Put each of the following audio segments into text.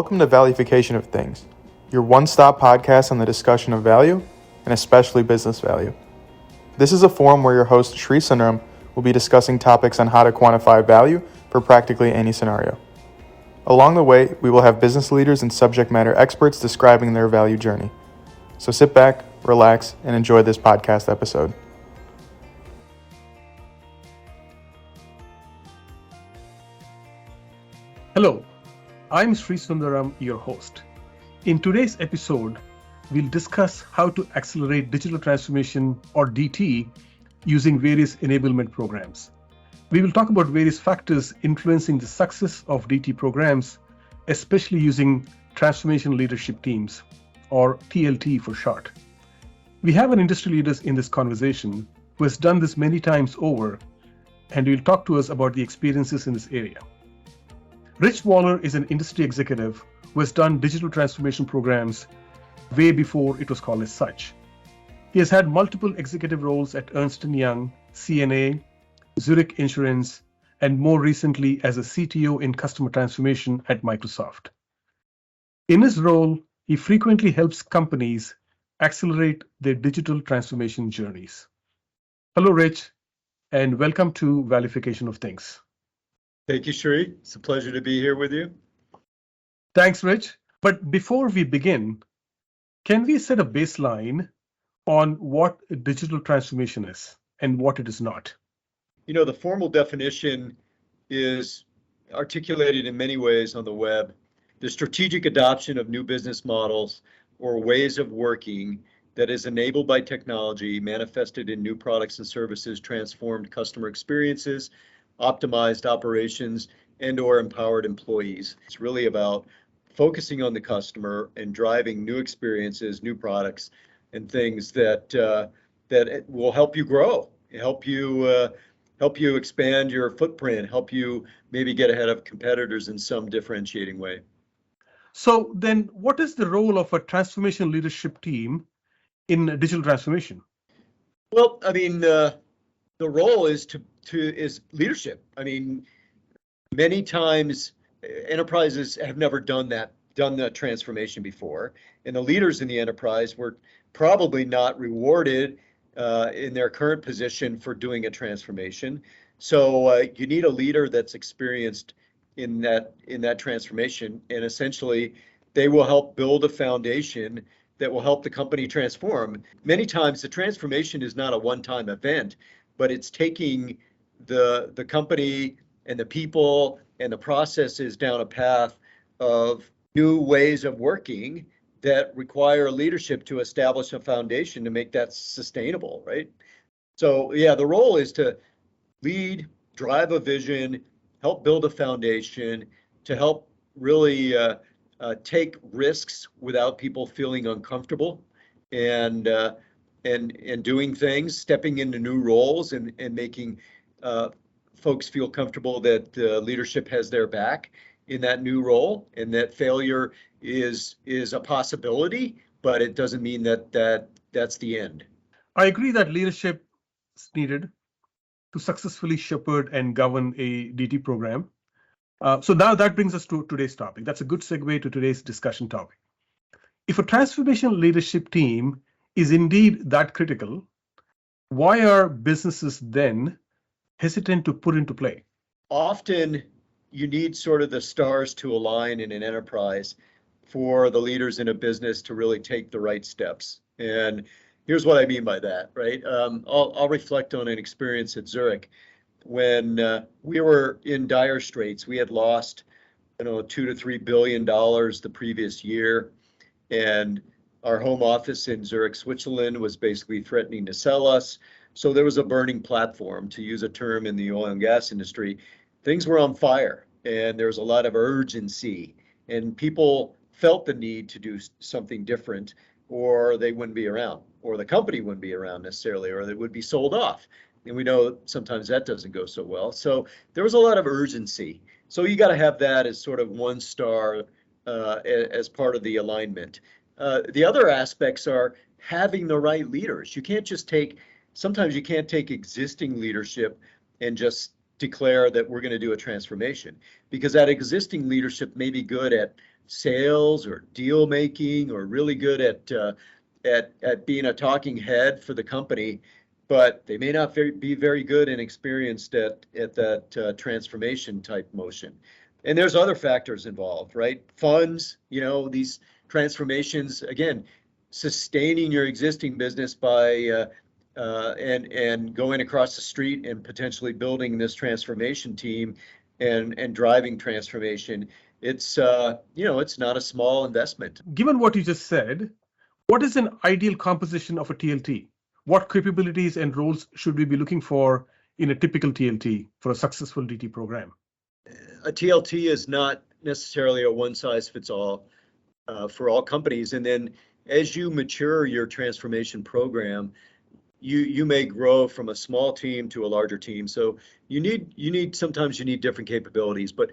Welcome to Valufication of Things, your one-stop podcast on the discussion of value, and especially business value. This is a forum where your host, Sri Sundaram, will be discussing topics on how to quantify value for practically any scenario. Along the way, we will have business leaders and subject matter experts describing their value journey. So sit back, relax, and enjoy this podcast episode. Hello, I'm Sri Sundaram, your host. In today's episode, we'll discuss how to accelerate digital transformation, or DT, using various enablement programs. We will talk about various factors influencing the success of DT programs, especially using transformation leadership teams, or TLT for short. We have an industry leader in this conversation who has done this many times over, and will talk to us about the experiences in this area. Rich Waller is an industry executive who has done digital transformation programs way before it was called as such. He has had multiple executive roles at Ernst & Young, CNA, Zurich Insurance, and more recently as a CTO in customer transformation at Microsoft. In his role, he frequently helps companies accelerate their digital transformation journeys. Hello, Rich, and welcome to Valufication of Things. Thank you, Sri. It's a pleasure to be here with you. Thanks, Rich. But before we begin, can we set a baseline on what digital transformation is and what it is not? You know, the formal definition is articulated in many ways on the web. The strategic adoption of new business models or ways of working that is enabled by technology, manifested in new products and services, transformed customer experiences, optimized operations, and/or empowered employees. It's really about focusing on the customer and driving new experiences, new products, and things that will help you grow, help you expand your footprint, help you maybe get ahead of competitors in some differentiating way. So then, what is the role of a transformation leadership team in digital transformation? Well, I mean, the role is is leadership. I mean, many times enterprises have never done that transformation before, and the leaders in the enterprise were probably not rewarded in their current position for doing a transformation. So you need a leader that's experienced in that transformation, and essentially they will help build a foundation that will help the company transform. Many times the transformation is not a one-time event, but it's taking the company and the people and the processes down a path of new ways of working that require leadership to establish a foundation to make that sustainable, right? So yeah, the role is to lead, drive a vision, help build a foundation, to help really take risks without people feeling uncomfortable, and doing things, stepping into new roles, and making folks feel comfortable that leadership has their back in that new role, and that failure is a possibility, but it doesn't mean that's the end. I agree that leadership is needed to successfully shepherd and govern a DT program. So now that brings us to today's topic. That's a good segue to today's discussion topic. If a transformation leadership team is indeed that critical, why are businesses then hesitant to put into play? Often you need sort of the stars to align in an enterprise for the leaders in a business to really take the right steps. And here's what I mean by that, right? I'll reflect on an experience at Zurich when we were in dire straits. We had lost, $2 to $3 billion the previous year, and our home office in Zurich, Switzerland, was basically threatening to sell us. So there was a burning platform, to use a term in the oil and gas industry. Things were on fire, and there was a lot of urgency, and people felt the need to do something different, or they wouldn't be around, or the company wouldn't be around necessarily, or they would be sold off. And we know sometimes that doesn't go so well. So there was a lot of urgency. So you got to have that as sort of one star as part of the alignment. The other aspects are having the right leaders. Sometimes you can't take existing leadership and just declare that we're going to do a transformation, because that existing leadership may be good at sales or deal making or really good at being a talking head for the company, but they may not be very good and experienced at that transformation type motion. And there's other factors involved, right? Funds, these transformations, again, sustaining your existing business by and going across the street and potentially building this transformation team and driving transformation. It's it's not a small investment. Given what you just said, what is an ideal composition of a TLT? What capabilities and roles should we be looking for in a typical TLT for a successful DT program? A TLT is not necessarily a one size fits all for all companies. And then as you mature your transformation program, you may grow from a small team to a larger team. So sometimes you need different capabilities. But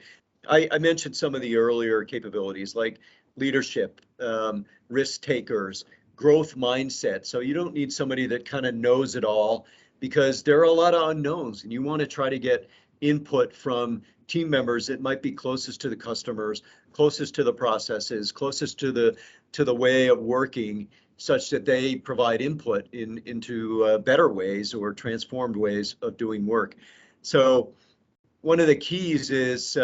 I mentioned some of the earlier capabilities like leadership, risk takers, growth mindset. So you don't need somebody that kind of knows it all, because there are a lot of unknowns, and you want to try to get input from team members that might be closest to the customers, closest to the processes, closest to the way of working, such that they provide input into better ways or transformed ways of doing work. So one of the keys is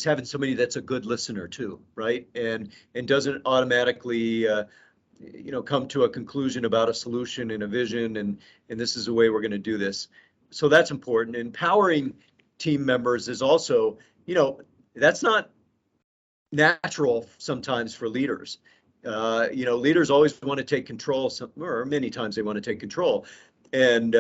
having somebody that's a good listener too, right? And doesn't automatically come to a conclusion about a solution and a vision and this is the way we're going to do this. So that's important. Empowering team members is also, that's not natural sometimes for leaders. Leaders always want to take control, or many times they want to take control, and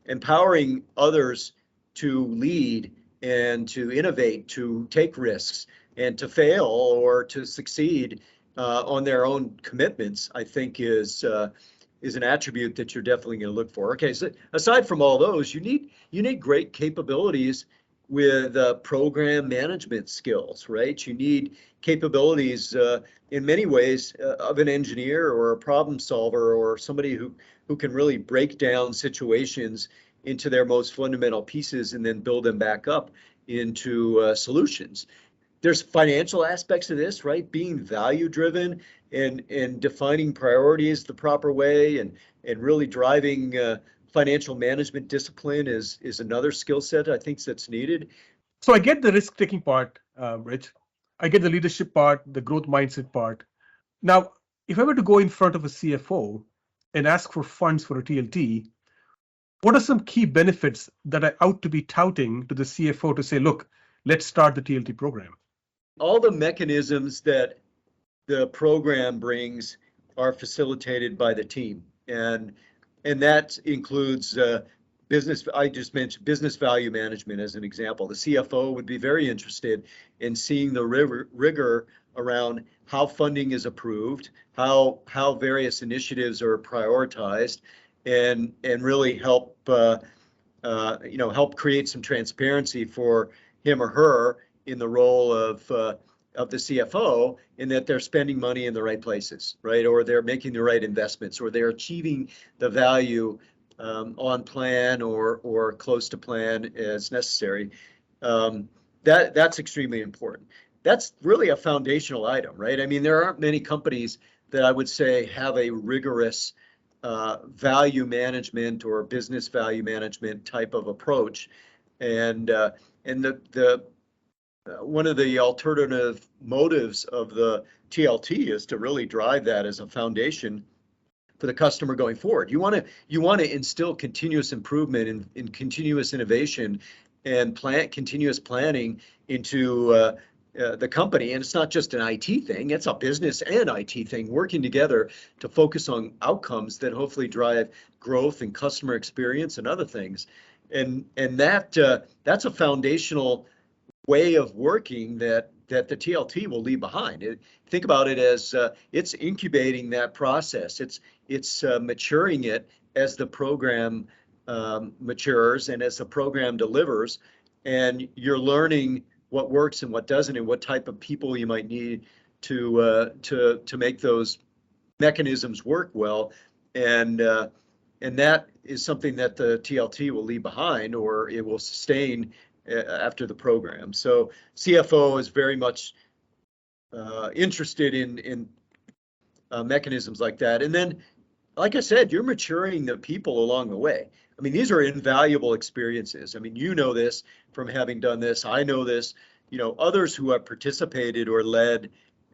empowering others to lead and to innovate, to take risks, and to fail or to succeed on their own commitments, I think is an attribute that you're definitely going to look for. Okay, so aside from all those, you need great capabilities with program management skills, right? You need capabilities in many ways of an engineer or a problem solver or somebody who can really break down situations into their most fundamental pieces and then build them back up into solutions. There's financial aspects of this, right? Being value driven and defining priorities the proper way and really driving financial management discipline is another skill set I think that's needed. So I get the risk taking part, Rich. I get the leadership part, the growth mindset part. Now, if I were to go in front of a CFO and ask for funds for a TLT, what are some key benefits that I ought to be touting to the CFO to say, look, let's start the TLT program? All the mechanisms that the program brings are facilitated by the team. And that includes business. I just mentioned business value management as an example. The CFO would be very interested in seeing the rigor around how funding is approved, how various initiatives are prioritized, and really help help create some transparency for him or her in the role of the CFO, in that they're spending money in the right places, right? Or they're making the right investments, or they're achieving the value on plan or close to plan as necessary. That's extremely important. That's really a foundational item, right? I mean, there aren't many companies that I would say have a rigorous value management or business value management type of approach. And the one of the alternative motives of the TLT is to really drive that as a foundation for the customer going forward. You want to instill continuous improvement and continuous innovation and continuous planning into the company. And it's not just an IT thing, it's a business and IT thing working together to focus on outcomes that hopefully drive growth and customer experience and other things. And that's a foundational way of working that the TLT will leave behind. Think about it as it's incubating that process. It's maturing it as the program matures and as the program delivers, and you're learning what works and what doesn't, and what type of people you might need to make those mechanisms work well. And that is something that the TLT will leave behind, or it will sustain after the program. So CFO is very much interested in mechanisms like that. And then, like I said, you're maturing the people along the way. I mean, these are invaluable experiences. I mean, you know this from having done this. I know this. Others who have participated or led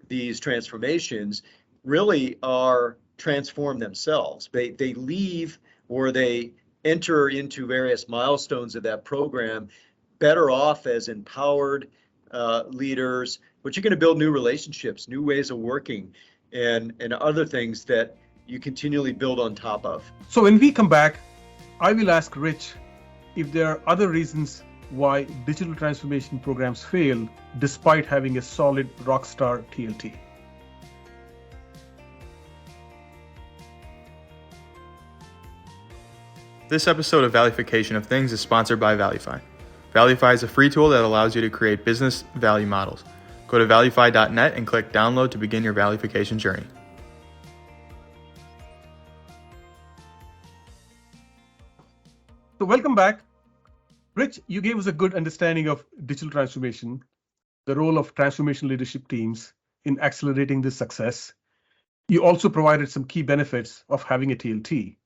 these transformations really are transformed themselves. They leave or they enter into various milestones of that program better off as empowered leaders, but you're going to build new relationships, new ways of working, and other things that you continually build on top of. So when we come back, I will ask Rich if there are other reasons why digital transformation programs fail despite having a solid rockstar TLT. This episode of Valufication of Things is sponsored by Valufy. Valufy is a free tool that allows you to create business value models. Go to valufy.net and click download to begin your Valufication journey. So welcome back. Rich, you gave us a good understanding of digital transformation, the role of transformation leadership teams in accelerating this success. You also provided some key benefits of having a TLT.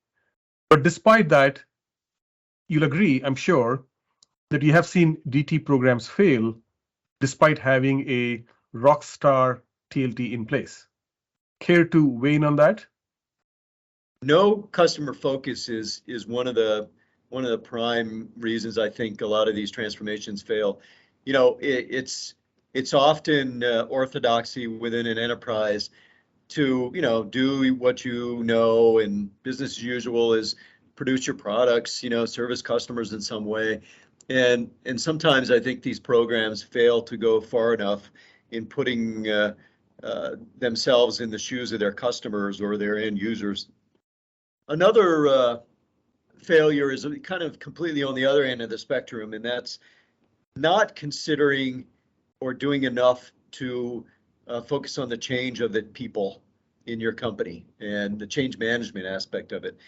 But despite that, you'll agree, I'm sure, that you have seen DT programs fail despite having a rockstar TLT in place. Care to weigh in on that? No customer focus is one of the prime reasons I think a lot of these transformations fail. It's often orthodoxy within an enterprise to do what and business as usual is produce your products, service customers in some way, and sometimes I think these programs fail to go far enough in putting themselves in the shoes of their customers or their end users. Another failure is kind of completely on the other end of the spectrum, and that's not considering or doing enough to focus on the change of the people in your company and the change management aspect of it.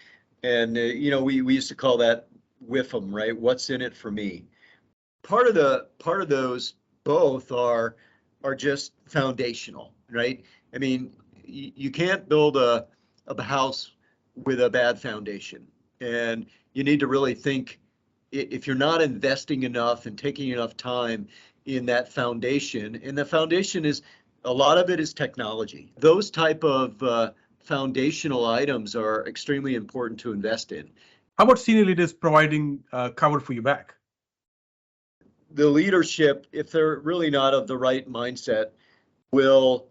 And we used to call that WIFM, right? What's in it for me? Part of those both are just foundational, right? I mean, you can't build a house with a bad foundation, and you need to really think, if you're not investing enough and taking enough time in that foundation, and the foundation is, a lot of it is technology. Those type of foundational items are extremely important to invest in. How about senior leaders providing cover for your back? The leadership, if they're really not of the right mindset, will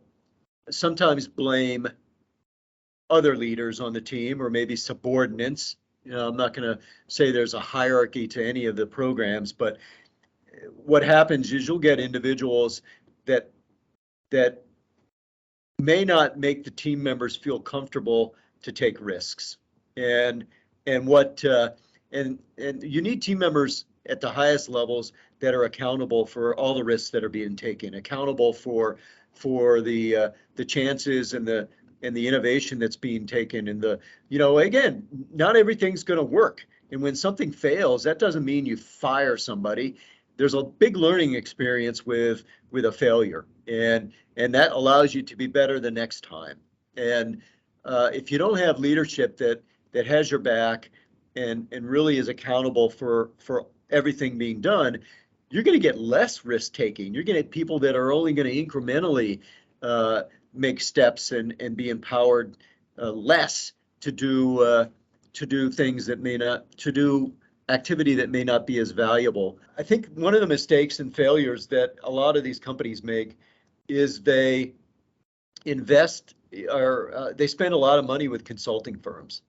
sometimes blame other leaders on the team or maybe subordinates. I'm not going to say there's a hierarchy to any of the programs, but what happens is you'll get individuals that may not make the team members feel comfortable to take risks. And you need team members at the highest levels that are accountable for all the risks that are being taken, accountable for the chances and the innovation that's being taken, and again, not everything's going to work. And when something fails, that doesn't mean you fire somebody. There's a big learning experience with a failure, and that allows you to be better the next time. And if you don't have leadership that has your back and really is accountable for everything being done, you're going to get less risk taking. You're going to get people that are only going to incrementally make steps and be empowered less to do things that may not, to do activity that may not be as valuable. I think one of the mistakes and failures that a lot of these companies make is they invest or they spend a lot of money with consulting firms.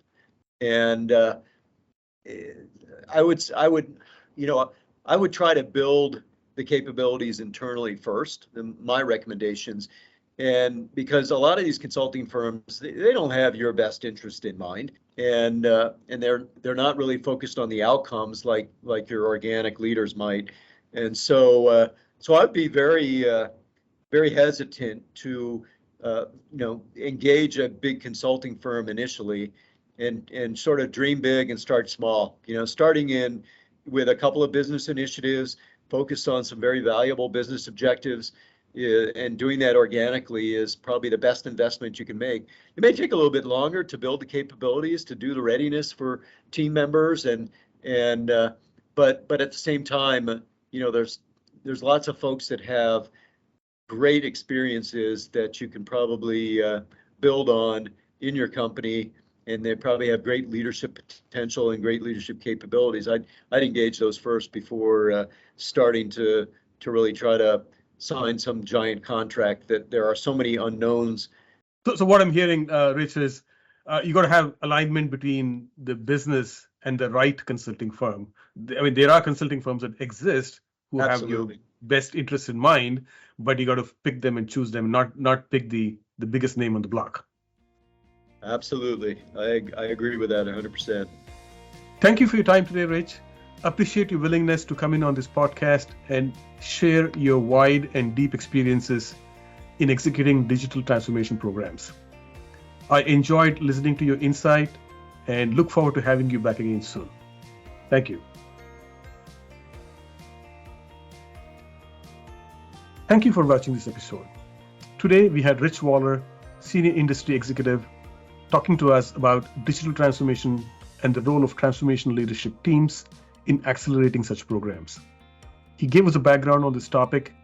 And I would try to build the capabilities internally first, my recommendations. And because a lot of these consulting firms, they don't have your best interest in mind, and they're not really focused on the outcomes like your organic leaders might. And so I'd be very hesitant to engage a big consulting firm initially, and sort of dream big and start small. Starting in with a couple of business initiatives, focused on some very valuable business objectives, and doing that organically is probably the best investment you can make. It may take a little bit longer to build the capabilities, to do the readiness for team members, but at the same time, there's lots of folks that have great experiences that you can probably build on in your company, and they probably have great leadership potential and great leadership capabilities. I'd engage those first before starting to really try to sign some giant contract that there are so many unknowns. So what I'm hearing, Rich, is you got to have alignment between the business and the right consulting firm. I mean, there are consulting firms that exist who Absolutely. have your best interest in mind, but you got to pick them and choose them, not pick the biggest name on the block. Absolutely. I agree with that 100%. Thank you for your time today, Rich. Appreciate your willingness to come in on this podcast and share your wide and deep experiences in executing digital transformation programs. I enjoyed listening to your insight and look forward to having you back again soon. Thank you. Thank you for watching this episode. Today we had Rich Waller, Senior Industry Executive, talking to us about digital transformation and the role of transformation leadership teams in accelerating such programs. He gave us a background on this topic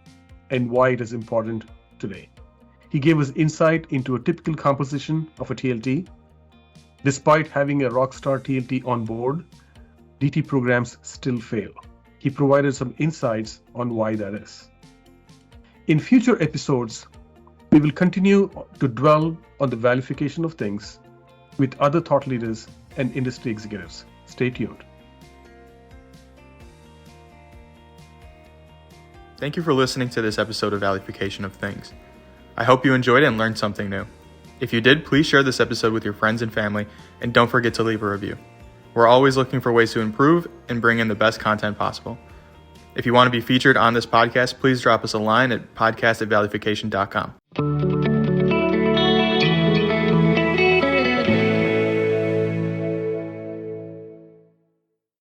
and why it is important today. He gave us insight into a typical composition of a TLT. Despite having a rockstar TLT on board, DT programs still fail. He provided some insights on why that is. In future episodes, we will continue to dwell on the valufication of things with other thought leaders and industry executives. Stay tuned. Thank you for listening to this episode of Valufication of Things. I hope you enjoyed it and learned something new. If you did, please share this episode with your friends and family, and don't forget to leave a review. We're always looking for ways to improve and bring in the best content possible. If you want to be featured on this podcast, please drop us a line at podcast@valufication.com.